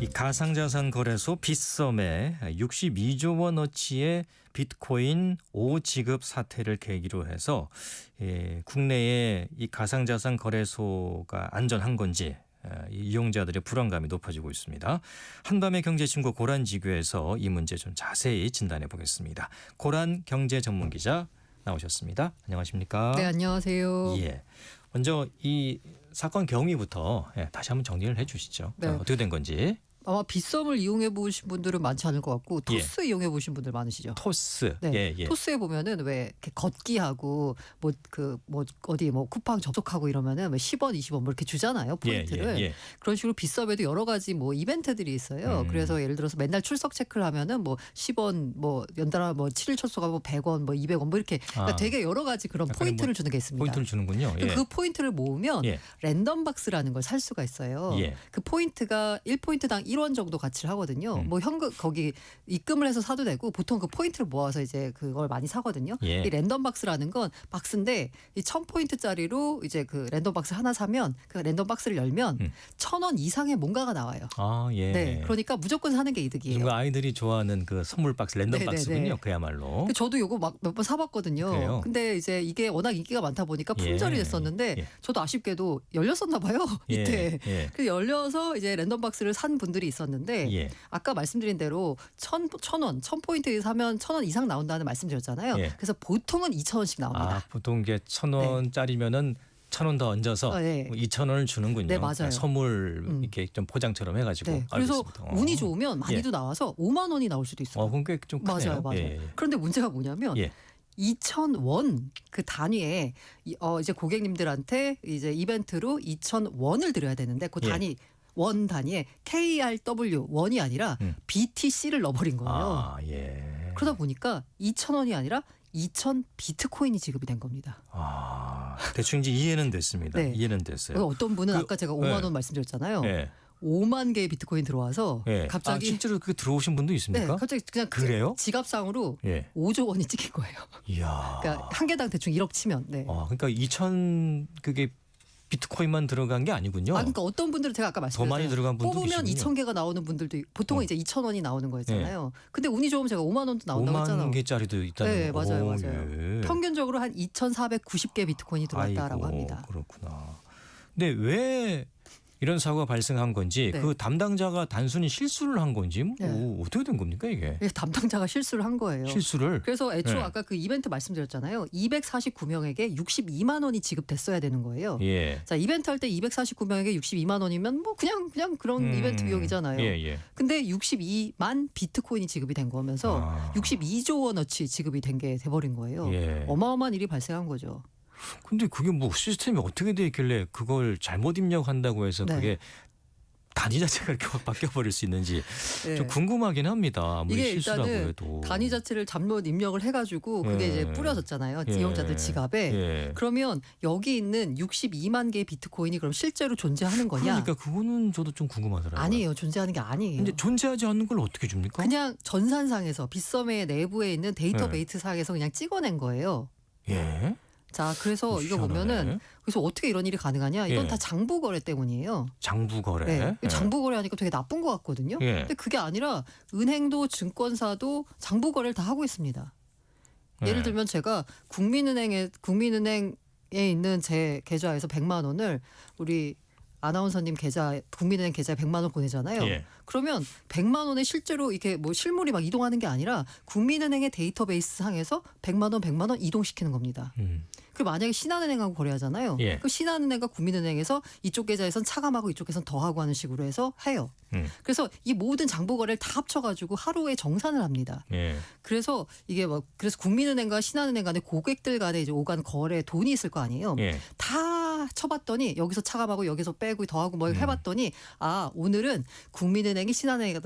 이 가상자산 거래소 빗썸에 62조 원어치의 비트코인 5지급 사태를 계기로 해서 국내에 이 가상자산 거래소가 안전한 건지 이용자들의 불안감이 높아지고 있습니다. 한밤의 경제친구 고란지교에서 이 문제 좀 자세히 진단해 보겠습니다. 고란 경제 전문 기자 나오셨습니다. 안녕하십니까? 네, 안녕하세요. 예. 먼저 이 사건 경위부터 다시 한번 정리를 해 주시죠. 네. 어떻게 된 건지. 아마 빗썸을 이용해 보신 분들은 많지 않을 것 같고 토스 이용해 보신 분들 많으시죠. 토스. 네. 토스에 보면은 왜 이렇게 걷기하고 어디 쿠팡 접속하고 이러면은 왜 10원, 20원 뭐 이렇게 주잖아요. 포인트를. 그런 식으로 빗썸에도 여러 가지 이벤트들이 있어요. 그래서 예를 들어서 맨날 출석 체크를 하면은 10원 연달아 7일 출석하고 100원 200원 이렇게 그러니까 되게 여러 가지 그런 포인트를 주는 게 있습니다. 포인트를 주는군요. 그 포인트를 모으면 랜덤 박스라는 걸 살 수가 있어요. 그 포인트가 1포인트당 1원 정도 가치를 하거든요. 현금 거기 입금을 해서 사도 되고 보통 그 포인트를 모아서 이제 그걸 많이 사거든요. 이 랜덤 박스라는 건 박스인데 이 1000포인트짜리로 이제 그 랜덤 박스 하나 사면 그 랜덤 박스를 열면 1000원 이상의 뭔가가 나와요. 네. 그러니까 무조건 사는 게 이득이에요. 지금 아이들이 좋아하는 그 선물 박스 랜덤 박스군요. 그야말로. 저도 요거 몇 번 사봤거든요. 그래요? 근데 이제 이게 워낙 인기가 많다 보니까 품절이 됐었는데 저도 아쉽게도 열렸었나 봐요. 이때. 그래서 열려서 이제 랜덤 박스를 산 분들이 있었는데 아까 말씀드린 대로 1000포인트 사면 1000원 이상 나온다는 말씀드렸잖아요. 그래서 보통은 2000원씩 나옵니다. 보통 이게 1000원짜리면은 1000원 더 얹어서 2000원을 주는군요. 네, 맞아요. 그러니까 선물 이렇게 좀 포장처럼 해가지고. 네. 그래서 운이 좋으면 많이도 나와서 5만 원이 나올 수도 있어요. 그럼 꽤 좀 크네요. 맞아요. 그런데 문제가 뭐냐면 2000원 그 단위에 이제 고객님들한테 이제 이벤트로 2000원을 드려야 되는데 그 단위 원 단위에 KRW 원이 아니라 BTC를 넣어버린 거예요. 그러다 보니까 2000원이 아니라 2000 비트코인이 지급이 된 겁니다. 대충 이제 이해는 됐습니다. 이해는 됐어요. 어떤 분은 아까 제가 5만 원 말씀드렸잖아요. 5만 개의 비트코인 들어와서 갑자기 실제로 그게 들어오신 분도 있습니까? 네, 갑자기 그냥 그래요? 지갑상으로 5조 원이 찍힌 거예요. 이야. 그러니까 한 개당 대충 1억 치면. 그러니까 2000 그게 비트코인만 들어간 게 아니군요. 그러니까 어떤 분들은 제가 아까 말씀드렸잖아요. 더 많이 들어간 분도 뽑으면 계시군요. 2000개가 나오는 분들도 보통은 이제 2000원이 나오는 거였잖아요. 근데 운이 좋으면 제가 5만 원도 나온다고 했잖아요. 5만 개짜리도 있다는 네, 거. 맞아요. 평균적으로 한 2490개 비트코인이 들어왔다라고 합니다. 그렇구나. 근데 왜 이런 사고가 발생한 건지 그 담당자가 단순히 실수를 한 건지 어떻게 된 겁니까 이게? 담당자가 실수를 한 거예요. 실수를? 그래서 애초에 아까 그 이벤트 말씀드렸잖아요. 249명에게 62만 원이 지급됐어야 되는 거예요. 자, 이벤트 할 때 249명에게 62만 원이면 그냥 그런 이벤트 비용이잖아요. 근데 62만 비트코인이 지급이 된 거면서 62조 원어치 지급이 된 게 돼버린 거예요. 어마어마한 일이 발생한 거죠. 근데 그게 시스템이 어떻게 돼 있길래 그걸 잘못 입력한다고 해서 그게 단위 자체가 이렇게 확 바뀌어버릴 수 있는지 좀 궁금하긴 합니다. 이게 실수라고 일단은 해도. 단위 자체를 잘못 입력을 해가지고 그게 이제 뿌려졌잖아요. 이용자들 지갑에. 그러면 여기 있는 62만 개의 비트코인이 그럼 실제로 존재하는 거냐? 그러니까 그거는 저도 좀 궁금하더라고요. 아니에요. 존재하는 게 아니에요. 근데 존재하지 않는 걸 어떻게 줍니까? 그냥 전산상에서 빗썸의 내부에 있는 데이터베이스 상에서 그냥 찍어낸 거예요. 자, 그래서 이거 보면은 그래서 어떻게 이런 일이 가능하냐? 이건 다 장부 거래 때문이에요. 장부 거래. 장부 거래하니까 되게 나쁜 것 같거든요. 근데 그게 아니라 은행도 증권사도 장부 거래를 다 하고 있습니다. 예를 들면 제가 국민은행에 있는 제 계좌에서 100만 원을 우리 아나운서님 국민은행 계좌에 100만 원 보내잖아요. 그러면 100만 원에 실제로 이렇게 실물이 막 이동하는 게 아니라 국민은행의 데이터베이스 상에서 100만 원 이동시키는 겁니다. 그리고 만약에 신한은행하고 거래하잖아요. 그 신한은행과 국민은행에서 이쪽 계좌에선 차감하고 이쪽에선 더하고 하는 식으로 해서 해요. 그래서 이 모든 장부 거래를 다 합쳐가지고 하루에 정산을 합니다. 그래서 이게 그래서 국민은행과 신한은행 간에 고객들 간에 이제 오간 거래 돈이 있을 거 아니에요. 다 쳐봤더니 여기서 차감하고 여기서 빼고 더하고 해봤더니 오늘은 국민은행이 신한은행에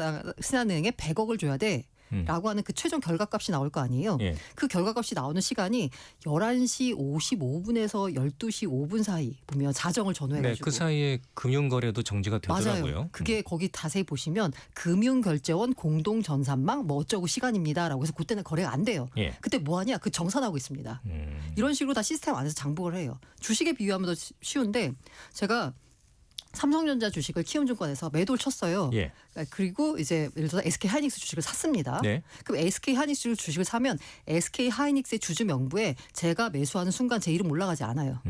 100억을 줘야 돼. 라고 하는 그 최종 결과값이 나올 거 아니에요. 그 결과값이 나오는 시간이 11시 55분에서 12시 5분 사이 보면 자정을 전후해가지고. 그 사이에 금융거래도 정지가 되더라고요. 맞아요. 그게 거기 자세히 보시면 금융결제원 공동전산망 어쩌고 시간입니다라고 해서 그때는 거래가 안 돼요. 그때 뭐하냐? 그 정산하고 있습니다. 이런 식으로 다 시스템 안에서 장복을 해요. 주식에 비유하면 더 쉬운데 제가 삼성전자 주식을 키움증권에서 매도를 쳤어요. 예. 그리고 이제 예를 들어서 SK하이닉스 주식을 샀습니다. 네. 그럼 SK하이닉스 주식을 사면 SK하이닉스의 주주 명부에 제가 매수하는 순간 제 이름 올라가지 않아요.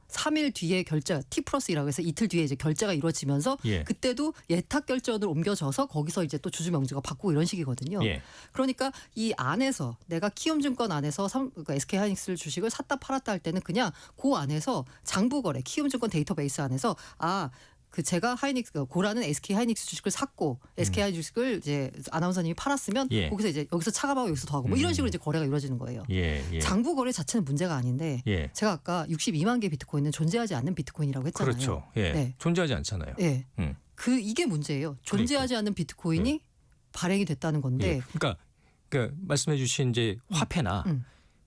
3일 뒤에 결제 T+1이라고 해서 이틀 뒤에 이제 결제가 이루어지면서 예. 그때도 예탁 결제원으로 옮겨져서 거기서 이제 또 주주 명부가 바꾸고 이런 식이거든요. 예. 그러니까 이 안에서 내가 키움증권 안에서 그러니까 SK하이닉스 주식을 샀다 팔았다 할 때는 그냥 그 안에서 장부거래 키움증권 데이터베이스 안에서 제가 고라는 SK 하이닉스 주식을 샀고 SK 하이닉스 주식을 이제 아나운서님이 팔았으면 예. 거기서 이제 여기서 차감하고 여기서 더하고 뭐 이런 식으로 이제 거래가 이루어지는 거예요. 예. 장부 거래 자체는 문제가 아닌데 예. 제가 아까 62만 개 비트코인은 존재하지 않는 비트코인이라고 했잖아요. 그렇죠. 예. 네. 존재하지 않잖아요. 예. 이게 문제예요. 존재하지 않는 비트코인이 발행이 됐다는 건데. 예. 그러니까 말씀해주신 이제 화폐나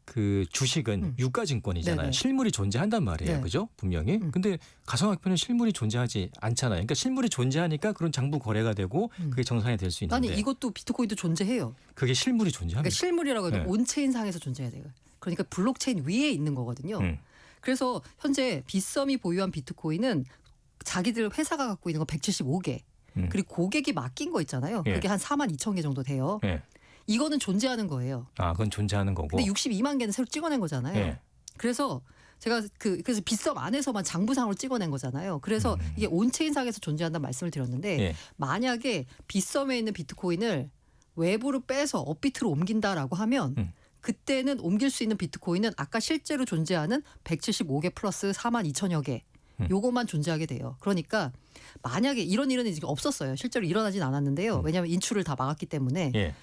그 주식은 유가증권이잖아요. 네네. 실물이 존재한단 말이에요. 네. 그죠? 분명히. 근데 가상화폐는 실물이 존재하지 않잖아요. 그러니까 실물이 존재하니까 그런 장부 거래가 되고 그게 정상이 될 수 있는데. 아니 이것도 비트코인도 존재해요. 그게 실물이 존재합니다. 그러니까 실물이라고 해도 네. 온체인 상에서 존재해야 돼요. 그러니까 블록체인 위에 있는 거거든요. 그래서 현재 빗썸이 보유한 비트코인은 자기들 회사가 갖고 있는 거 175개. 그리고 고객이 맡긴 거 있잖아요. 예. 그게 한 4만 2천 개 정도 돼요. 예. 이거는 존재하는 거예요. 아, 그건 존재하는 거고. 근데 62만 개는 새로 찍어낸 거잖아요. 예. 그래서 제가 그래서 빗썸 안에서만 장부상으로 찍어낸 거잖아요. 그래서 이게 온체인상에서 존재한다는 말씀을 드렸는데 예. 만약에 빗썸에 있는 비트코인을 외부로 빼서 업비트로 옮긴다라고 하면 그때는 옮길 수 있는 비트코인은 아까 실제로 존재하는 175개 플러스 4만 2천여 개. 요것만 존재하게 돼요. 그러니까 만약에 이런 일은 지금 없었어요. 실제로 일어나진 않았는데요. 왜냐하면 인출을 다 막았기 때문에 예.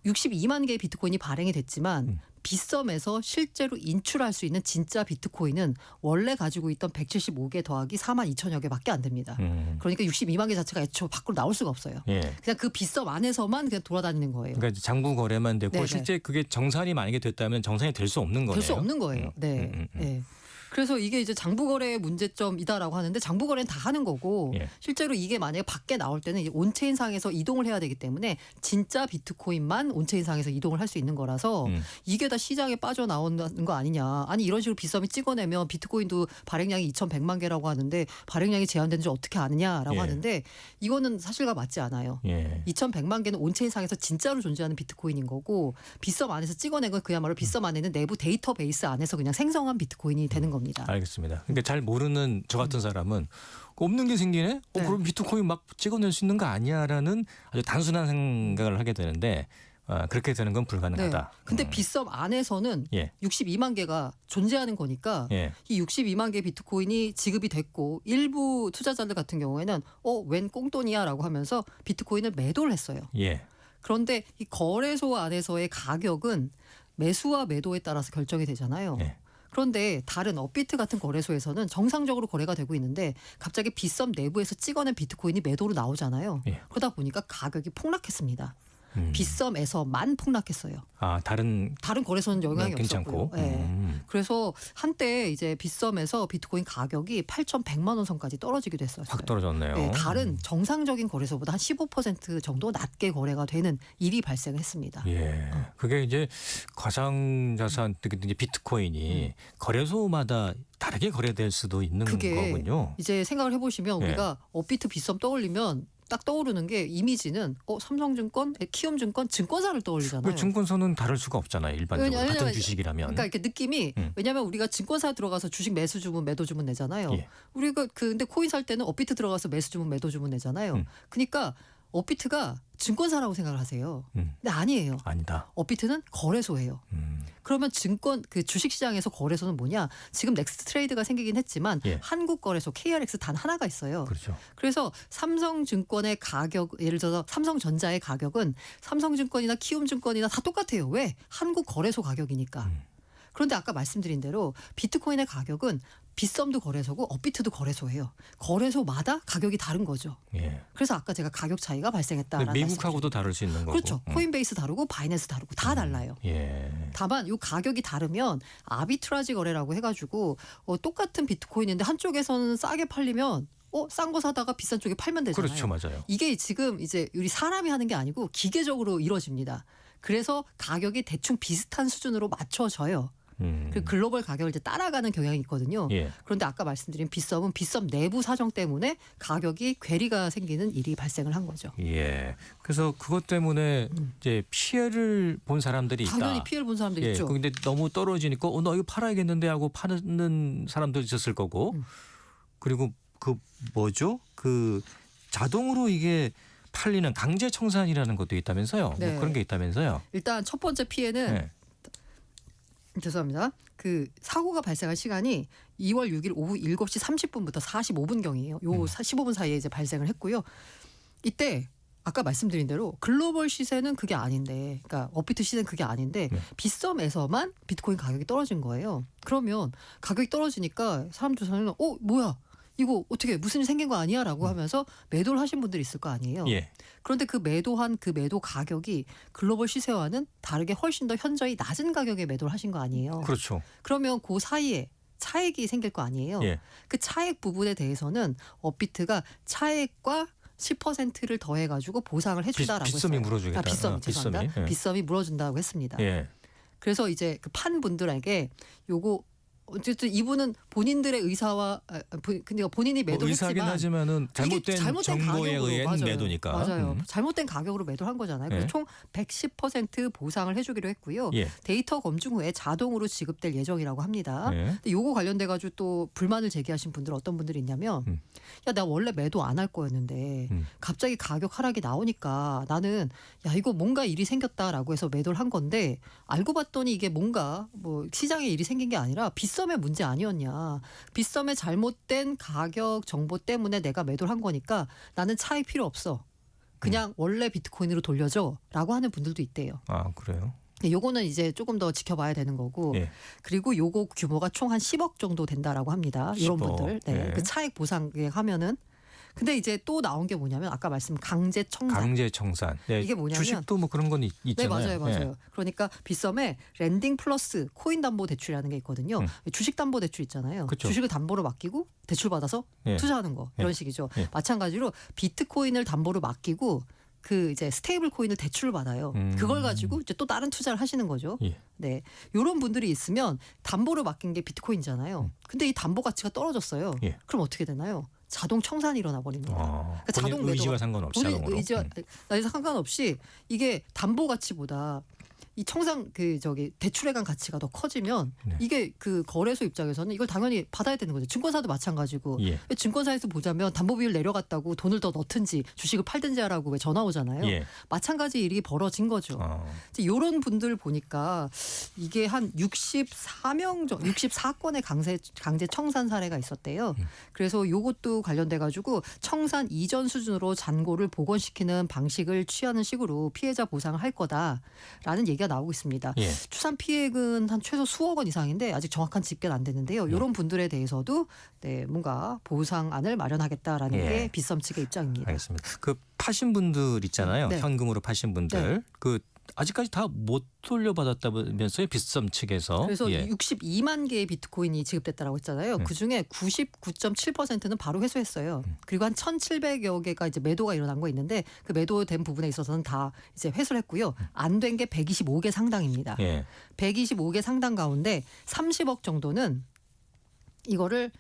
62만 개의 비트코인이 발행이 됐지만 빗썸에서 실제로 인출할 수 있는 진짜 비트코인은 원래 가지고 있던 175개 더하기 4만 2천여 개밖에 안 됩니다. 그러니까 62만 개 자체가 애초에 밖으로 나올 수가 없어요. 예. 그냥 그 빗썸 안에서만 그냥 돌아다니는 거예요. 그러니까 장부 거래만 되고 네네. 실제 그게 정산이 만약에 됐다면 정산이 될 수 없는 거네요. 될 수 없는 거예요. 네. 네. 그래서 이게 이제 장부거래의 문제점이다라고 하는데 장부거래는 다 하는 거고 예. 실제로 이게 만약에 밖에 나올 때는 이제 온체인상에서 이동을 해야 되기 때문에 진짜 비트코인만 온체인상에서 이동을 할 수 있는 거라서 이게 다 시장에 빠져나오는 거 아니냐. 아니 이런 식으로 빗썸이 찍어내면 비트코인도 발행량이 2,100만 개라고 하는데 발행량이 제한되는지 어떻게 아느냐라고 예. 하는데 이거는 사실과 맞지 않아요. 예. 2,100만 개는 온체인상에서 진짜로 존재하는 비트코인인 거고 빗썸 안에서 찍어낸 건 그야말로 빗썸 안에 있는 내부 데이터베이스 안에서 그냥 생성한 비트코인이 되는 겁니다. 알겠습니다. 그러니까 잘 모르는 저 같은 사람은 없는 게 생기네? 네. 그럼 비트코인 막 찍어낼 수 있는 거 아니야라는 아주 단순한 생각을 하게 되는데 그렇게 되는 건 불가능하다. 네. 근데 빗썸 안에서는 예. 62만 개가 존재하는 거니까 예. 이 62만 개 비트코인이 지급이 됐고 일부 투자자들 같은 경우에는 웬 꽁돈이야라고 하면서 비트코인을 매도를 했어요. 예. 그런데 이 거래소 안에서의 가격은 매수와 매도에 따라서 결정이 되잖아요. 예. 그런데 다른 업비트 같은 거래소에서는 정상적으로 거래가 되고 있는데 갑자기 빗썸 내부에서 찍어낸 비트코인이 매도로 나오잖아요. 예. 그러다 보니까 가격이 폭락했습니다. 빗썸에서만 폭락했어요. 아, 다른 거래소는 영향이 괜찮고. 없었고요. 네. 그래서 한때 이제 빗썸에서 비트코인 가격이 8,100만 원 선까지 떨어지기도 했어요. 확 떨어졌네요. 네, 다른 정상적인 거래소보다 한 15% 정도 낮게 거래가 되는 일이 발생했습니다. 예. 그게 이제 가상자산 특히 이제 비트코인이 거래소마다 다르게 거래될 수도 있는 그게 거군요. 이제 생각을 해보시면 예. 우리가 업비트 빗썸 떠올리면 딱 떠오르는 게 이미지는 삼성증권, 키움증권, 증권사를 떠올리잖아요. 그 증권사는 다를 수가 없잖아요. 일반적으로 왜냐하면 같은 주식이라면. 그러니까 이렇게 느낌이 왜냐하면 우리가 증권사 들어가서 주식 매수 주문 매도 주문 내잖아요. 예. 우리가 근데 코인 살 때는 업비트 들어가서 매수 주문 매도 주문 내잖아요. 그러니까 업비트가 증권사라고 생각을 하세요. 근데 아니에요. 아니다. 업비트는 거래소예요. 그러면 주식시장에서 거래소는 뭐냐? 지금 넥스트 트레이드가 생기긴 했지만 예. 한국 거래소 KRX 단 하나가 있어요. 그렇죠. 그래서 삼성증권의 가격, 예를 들어서 삼성전자의 가격은 삼성증권이나 키움증권이나 다 똑같아요. 왜? 한국 거래소 가격이니까. 그런데 아까 말씀드린 대로 비트코인의 가격은 빗썸도 거래소고 업비트도 거래소예요. 거래소마다 가격이 다른 거죠. 예. 그래서 아까 제가 가격 차이가 발생했다라는 미국하고도 다를 수 있는 거고. 그렇죠. 코인베이스 다르고 바이낸스 다르고 다 달라요. 예. 다만 이 가격이 다르면 아비트라지 거래라고 해가지고 똑같은 비트코인인데 한쪽에서는 싸게 팔리면 싼 거 사다가 비싼 쪽에 팔면 되잖아요. 그렇죠, 맞아요. 이게 지금 이제 우리 사람이 하는 게 아니고 기계적으로 이루어집니다. 그래서 가격이 대충 비슷한 수준으로 맞춰져요. 그리고 글로벌 가격을 이제 따라가는 경향이 있거든요. 예. 그런데 아까 말씀드린 빗썸은 빗썸 내부 사정 때문에 가격이 괴리가 생기는 일이 발생을 한 거죠. 예. 그래서 그것 때문에 이제 피해를 본 사람들이 있다. 당연히 피해를 본 사람들이 예. 있죠. 근데 너무 떨어지니까 너 이거 팔아야겠는데 하고 파는 사람도 있었을 거고. 그리고 그 뭐죠? 그 자동으로 이게 팔리는 강제 청산이라는 것도 있다면서요. 네. 뭐 그런 게 있다면서요. 일단 첫 번째 피해는 네. 죄송합니다. 그 사고가 발생한 시간이 2월 6일 오후 7시 30분부터 45분경이에요. 요 15분 사이에 이제 발생을 했고요. 이때 아까 말씀드린 대로 글로벌 시세는 그게 아닌데, 그러니까 업비트 시세는 그게 아닌데 빗썸에서만 비트코인 가격이 떨어진 거예요. 그러면 가격이 떨어지니까 사람들은 뭐야? 이거 어떻게 무슨 일 생긴 거 아니야?라고 하면서 매도를 하신 분들이 있을 거 아니에요. 예. 그런데 그 매도한 그 매도 가격이 글로벌 시세와는 다르게 훨씬 더 현저히 낮은 가격에 매도를 하신 거 아니에요. 그렇죠. 그러면 그 사이에 차액이 생길 거 아니에요. 예. 그 차액 부분에 대해서는 업비트가 차액과 10%를 더해가지고 보상을 해준다라고 빗썸이 했어요. 물어주겠다. 빗썸 죄송합니다. 빗썸이. 예. 빗썸이 물어준다고 했습니다. 예. 그래서 이제 그 판 분들에게 요거 어쨌든 이분은 본인들의 의사와 근데 본인이 매도를 의사하긴 했지만 하지만 잘못된 정보에 가격으로, 의한 맞아요. 매도니까. 맞아요. 잘못된 가격으로 매도를 한 거잖아요. 그래서 예. 총 110% 보상을 해주기로 했고요. 예. 데이터 검증 후에 자동으로 지급될 예정이라고 합니다. 예. 근데 요거 관련돼 가지고 또 불만을 제기하신 분들 어떤 분들이 있냐면 야, 나 원래 매도 안 할 거였는데 갑자기 가격 하락이 나오니까 나는 야, 이거 뭔가 일이 생겼다라고 해서 매도를 한 건데 알고 봤더니 이게 뭔가 뭐 시장에 일이 생긴 게 아니라 빗썸의 문제 아니었냐. 빗썸의 잘못된 가격 정보 때문에 내가 매도를 한 거니까 나는 차익 필요 없어. 그냥 원래 비트코인으로 돌려줘라고 하는 분들도 있대요. 아, 그래요? 요거는 이제 조금 더 지켜봐야 되는 거고 예. 그리고 요거 규모가 총 한 10억 정도 된다라고 합니다. 이런 10억. 분들. 네. 예. 그 차익 보상 하면은 근데 이제 또 나온 게 뭐냐면 아까 말씀 강제 청산. 강제 청산. 네. 이게 뭐냐면 주식도 뭐 그런 건 네, 있잖아요. 맞아요. 예. 그러니까 빗썸에 랜딩 플러스 코인 담보 대출이라는 게 있거든요. 주식 담보 대출 있잖아요. 그쵸. 주식을 담보로 맡기고 대출 받아서 예. 투자하는 거 이런 예. 식이죠. 예. 마찬가지로 비트코인을 담보로 맡기고 그 이제 스테이블 코인을 대출을 받아요. 그걸 가지고 이제 또 다른 투자를 하시는 거죠. 예. 네. 요런 분들이 있으면 담보로 맡긴 게 비트코인이잖아요. 근데 이 담보 가치가 떨어졌어요. 예. 그럼 어떻게 되나요? 자동 청산이 일어나 버립니다. 그러니까 본인 자동 의지와 매도가- 상관없이 본인 자동으로. 의지와 나에서 상관없이 이게 담보 가치보다 이 청산 그 저기 대출에 간 가치가 더 커지면 네. 이게 그 거래소 입장에서는 이걸 당연히 받아야 되는 거죠. 증권사도 마찬가지고. 예. 증권사에서 보자면 담보 비율 내려갔다고 돈을 더 넣든지 주식을 팔든지 하라고 왜 전화 오잖아요. 예. 마찬가지 일이 벌어진 거죠. 이런 분들 보니까 이게 한 64명 정도, 64건의 강제 청산 사례가 있었대요. 그래서 요것도 관련돼 가지고 청산 이전 수준으로 잔고를 복원시키는 방식을 취하는 식으로 피해자 보상을 할 거다라는 얘기가 나오고 있습니다. 예. 추산 피해액은 한 최소 수억 원 이상인데 아직 정확한 집계는 안 됐는데요. 이런 분들에 대해서도 네, 뭔가 보상안을 마련하겠다라는 예. 게 빗썸 측의 입장입니다. 알겠습니다. 그 파신 분들 있잖아요. 네. 현금으로 파신 분들. 네. 그 아직까지 다 못 돌려받았다면서요. 빗썸 측에서. 그래서 예. 62만 개의 비트코인이 지급됐다라고 했잖아요. 그중에 99.7%는 바로 회수했어요. 그리고 한 1,700여 개가 이제 매도가 일어난 거 있는데 그 매도된 부분에 있어서는 다 이제 회수를 했고요. 안 된 게 125개 상당입니다. 예. 125개 상당 가운데 30억 정도는 이거를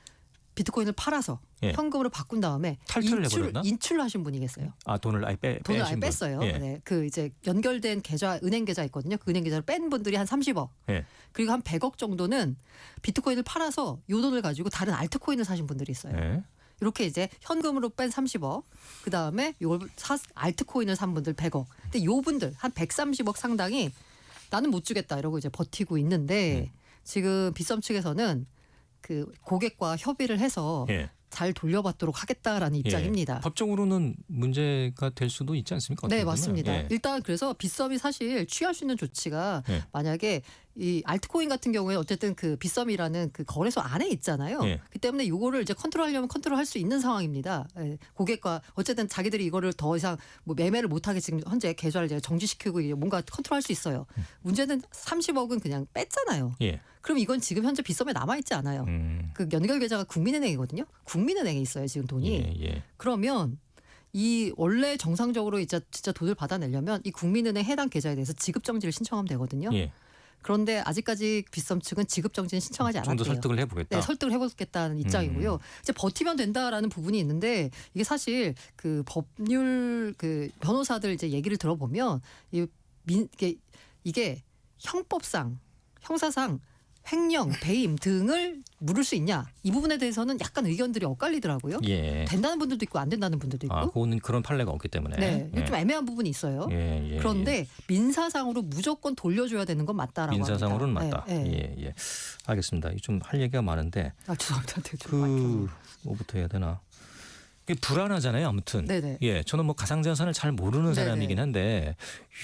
비트코인을 팔아서 예. 현금으로 바꾼 다음에 탈출을 해버렸나? 인출하신 분이 계세요. 아, 돈을 아예 돈을 아예 빼신 분. 뺐어요. 예. 네, 그 이제 연결된 계좌 은행 계좌 있거든요. 그 은행 계좌를 뺀 분들이 한 30억. 예. 그리고 한 100억 정도는 비트코인을 팔아서 요 돈을 가지고 다른 알트코인을 사신 분들이 있어요. 예. 이렇게 이제 현금으로 뺀 30억, 그 다음에 요걸 알트코인을 산 분들 100억. 근데 요 분들 한 130억 상당이 나는 못 주겠다 이러고 이제 버티고 있는데 지금 빗썸 측에서는 그 고객과 협의를 해서 예. 잘 돌려받도록 하겠다라는 입장입니다. 법적으로는 문제가 될 수도 있지 않습니까? 네, 어떻게 보면? 맞습니다. 예. 일단 그래서 빗썸이 사실 취할 수 있는 조치가 예. 만약에 이 알트코인 같은 경우에 어쨌든 그 빗썸이라는 그 거래소 안에 있잖아요. 예. 그 때문에 이거를 이제 컨트롤하려면 컨트롤할 수 있는 상황입니다. 예. 고객과 어쨌든 자기들이 이거를 더 이상 뭐 매매를 못하게 지금 현재 계좌를 이제 정지시키고 이제 뭔가 컨트롤할 수 있어요. 문제는 30억은 그냥 뺐잖아요. 예. 그럼 이건 지금 현재 빗썸에 남아 있지 않아요. 그 연결 계좌가 국민은행이거든요. 국민은행에 있어요 지금 돈이. 예. 예. 그러면 이 원래 정상적으로 진짜 돈을 받아내려면 이 국민은행 해당 계좌에 대해서 지급 정지를 신청하면 되거든요. 예. 그런데 아직까지 빗썸 측은 지급 정지는 신청하지 않았대요. 좀 더 설득을 해보겠다. 네, 설득을 해보겠다는 입장이고요. 이제 버티면 된다라는 부분이 있는데 이게 사실 그 법률 그 변호사들 이제 얘기를 들어보면 이게 형법상 형사상 횡령, 배임 등을 물을 수 있냐 이 부분에 대해서는 약간 의견들이 엇갈리더라고요. 예. 된다는 분들도 있고 안 된다는 분들도 있고. 그거는 그런 판례가 없기 때문에. 네, 예. 좀 애매한 부분이 있어요. 예. 그런데 민사상으로 무조건 돌려줘야 되는 건 맞다라고 민사상으로는 합니다. 맞다. 예. 알겠습니다. 좀 할 얘기가 많은데. 죄송합니다. 좀 뭐부터 해야 되나? 이게 불안하잖아요. 아무튼. 네네. 예, 저는 뭐 가상자산을 잘 모르는 네네. 사람이긴 한데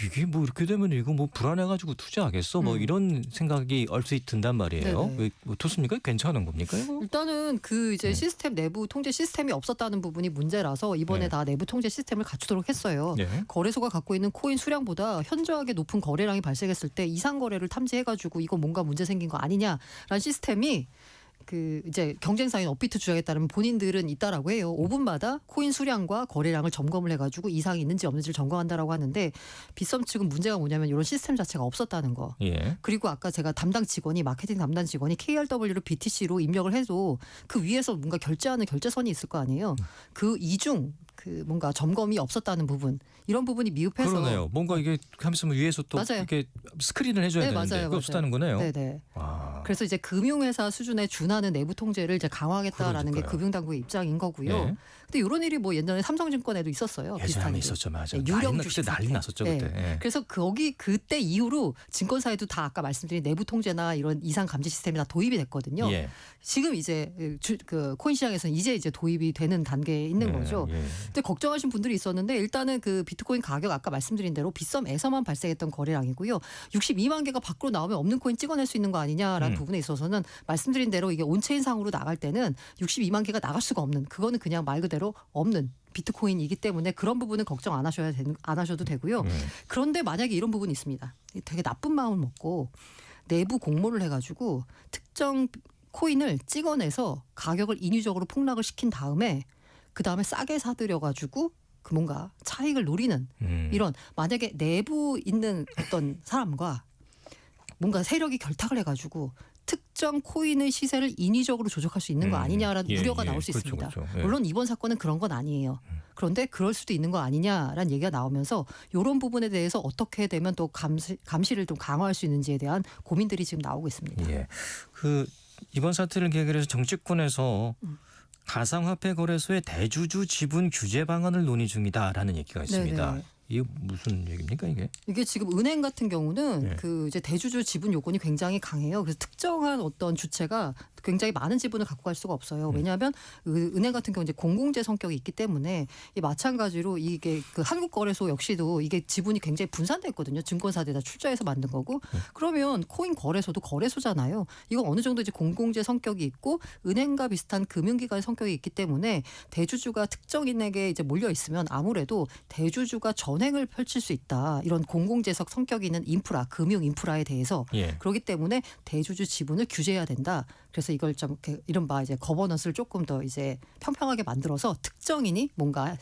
이게 뭐 이렇게 되면 이거 뭐 불안해가지고 투자하겠어? 뭐 이런 생각이 얼핏 든단 말이에요. 네네. 왜 어떻습니까? 괜찮은 겁니까 이거? 일단은 그 이제 시스템 내부 통제 시스템이 없었다는 부분이 문제라서 이번에 네. 다 내부 통제 시스템을 갖추도록 했어요. 네. 거래소가 갖고 있는 코인 수량보다 현저하게 높은 거래량이 발생했을 때 이상 거래를 탐지해가지고 이거 뭔가 문제 생긴 거 아니냐라는 시스템이 그 이제 경쟁사인 업비트 주장에 따르면 본인들은 있다라고 해요. 5분마다 코인 수량과 거래량을 점검을 해가지고 이상이 있는지 없는지를 점검한다라고 하는데 빗썸 측은 문제가 뭐냐면 이런 시스템 자체가 없었다는 거. 예. 그리고 아까 제가 담당 직원이 마케팅 담당 직원이 KRW를 BTC로 입력을 해도 그 위에서 뭔가 결제하는 결제선이 있을 거 아니에요. 그 이중 그 뭔가 점검이 없었다는 부분 이런 부분이 미흡해서 그러네요. 뭔가 이게 하면서 위에서 또 맞아요. 이렇게 스크린을 해줘야 네, 되는데 맞아요, 그게 없었다는 거네요. 네네. 와. 그래서 이제 금융회사 수준에 준하는 내부 통제를 이제 강화하겠다라는 게 그러니까요. 금융당국의 입장인 거고요. 네. 근데 이런 일이 뭐 옛날에 삼성증권에도 있었어요. 예전에 비슷한 일이. 있었죠, 맞아. 네, 유령 그때 주식 난리 사태. 났었죠 네. 그때. 예. 그래서 그때 이후로 증권사에도 다 아까 말씀드린 내부 통제나 이런 이상 감지 시스템이 다 도입이 됐거든요. 예. 지금 이제 그 코인 시장에서는 이제 도입이 되는 단계에 있는 거죠. 예. 근데 걱정하신 분들이 있었는데 일단은 그 비트코인 가격 아까 말씀드린 대로 빗썸에서만 발생했던 거래량이고요. 62만 개가 밖으로 나오면 없는 코인 찍어낼 수 있는 거 아니냐라는 부분에 있어서는 말씀드린 대로 이게 온체인상으로 나갈 때는 62만 개가 나갈 수가 없는 그거는 그냥 말 그대로 없는 비트코인이기 때문에 그런 부분은 걱정 안 하셔도 되고요. 그런데 만약에 이런 부분이 있습니다. 되게 나쁜 마음을 먹고 내부 공모를 해가지고 특정 코인을 찍어내서 가격을 인위적으로 폭락을 시킨 다음에 그 다음에 싸게 사들여가지고 그 뭔가 차익을 노리는 이런 만약에 내부 있는 어떤 사람과 뭔가 세력이 결탁을 해가지고 특정 코인의 시세를 인위적으로 조작할 수 있는 거 아니냐라는 우려가 나올 수 있습니다. 그렇죠. 예. 물론 이번 사건은 그런 건 아니에요. 그런데 그럴 수도 있는 거 아니냐라는 얘기가 나오면서 이런 부분에 대해서 어떻게 되면 또 감시를 좀 강화할 수 있는지에 대한 고민들이 지금 나오고 있습니다. 예. 그 이번 사태를 계기로 해서 정치권에서 가상화폐 거래소의 대주주 지분 규제 방안을 논의 중이다라는 얘기가 있습니다. 네네. 이게 무슨 얘기입니까 이게? 이게 지금 은행 같은 경우는 네. 그 이제 대주주 지분 요건이 굉장히 강해요. 그래서 특정한 어떤 주체가 굉장히 많은 지분을 갖고 갈 수가 없어요. 왜냐하면 은행 같은 경우 이제 공공재 성격이 있기 때문에 이 마찬가지로 이게 그 한국거래소 역시도 이게 지분이 굉장히 분산됐거든요. 증권사들이 다 출자해서 만든 거고 그러면 코인 거래소도 거래소잖아요. 이건 어느 정도 이제 공공재 성격이 있고 은행과 비슷한 금융기관의 성격이 있기 때문에 대주주가 특정인에게 이제 몰려 있으면 아무래도 대주주가 전횡을 펼칠 수 있다. 이런 공공재적 성격이 있는 인프라, 금융 인프라에 대해서 예. 그렇기 때문에 대주주 지분을 규제해야 된다. 그래서 이걸 좀 이른바 이제 거버넌스를 조금 더 이제 평평하게 만들어서 특정인이 뭔가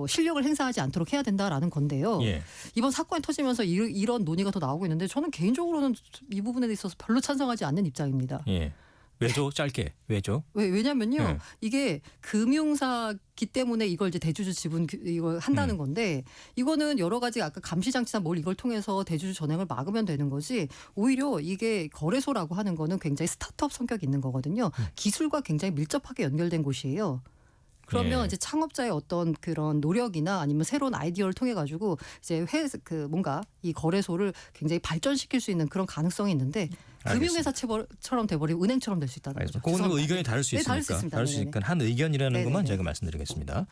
실력을 행사하지 않도록 해야 된다라는 건데요. 예. 이번 사건이 터지면서 이런 논의가 더 나오고 있는데 저는 개인적으로는 이 부분에 있어서 별로 찬성하지 않는 입장입니다. 예. 왜죠? 짧게 왜죠? 왜냐면요. 네. 이게 금융사기 때문에 이걸 이제 대주주 지분 이걸 한다는 건데 이거는 여러 가지 아까 감시 장치나 뭘 이걸 통해서 대주주 전횡을 막으면 되는 거지 오히려 이게 거래소라고 하는 거는 굉장히 스타트업 성격이 있는 거거든요. 기술과 굉장히 밀접하게 연결된 곳이에요. 그러면 예. 이제 창업자의 어떤 그런 노력이나 아니면 새로운 아이디어를 통해 가지고 이제 뭔가 이 거래소를 굉장히 발전시킬 수 있는 그런 가능성이 있는데 금융회사처럼 돼버리고 은행처럼 될 수 있다는 거죠. 그거는 의견이 다를 수 네, 있으니까. 다를 수 있습니다. 다를 수 있으니까 한 의견이라는 네네네. 것만 제가 말씀드리겠습니다.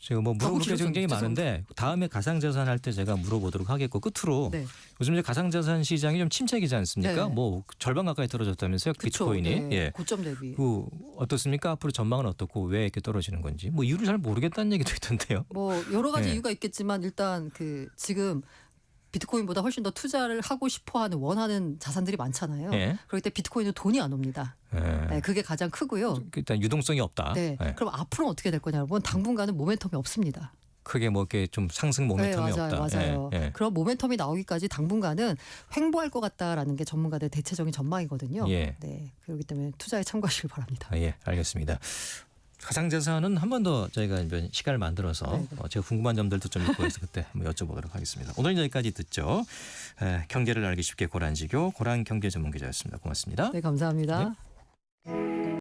제가 뭐 물어볼 게 굉장히 많은데 다음에 가상자산 할 때 제가 물어보도록 하겠고 끝으로 네. 요즘 이제 가상자산 시장이 좀 침체기지 않습니까? 네. 뭐 절반 가까이 떨어졌다면서요 비트코인이. 네. 예. 고점 대비. 그 어떻습니까? 앞으로 전망은 어떻고 왜 이렇게 떨어지는 건지 뭐 이유를 잘 모르겠다는 얘기도 있던데요. 뭐 여러 가지 네. 이유가 있겠지만 일단 그 지금 비트코인보다 훨씬 더 투자를 하고 싶어하는 원하는 자산들이 많잖아요. 예. 그럴 때 비트코인은 돈이 안 옵니다. 예. 네, 그게 가장 크고요. 일단 유동성이 없다. 네. 예. 그럼 앞으로는 어떻게 될 거냐 여러분? 당분간은 모멘텀이 없습니다. 크게 뭐 이렇게 좀 상승 모멘텀이 네, 맞아요, 없다. 맞아요. 예, 예. 그런 모멘텀이 나오기까지 당분간은 횡보할 것 같다라는 게 전문가들 대체적인 전망이거든요. 예. 네, 그렇기 때문에 투자에 참고하시길 바랍니다. 예, 알겠습니다. 가상자산은 한 번 더 저희가 시간을 만들어서 네. 제가 궁금한 점들도 좀 있고 해서 그때 한번 여쭤보도록 하겠습니다. 오늘 여기까지 듣죠. 경제를 알기 쉽게 고란지교 고란경제전문기자였습니다. 고맙습니다. 네, 감사합니다. 네.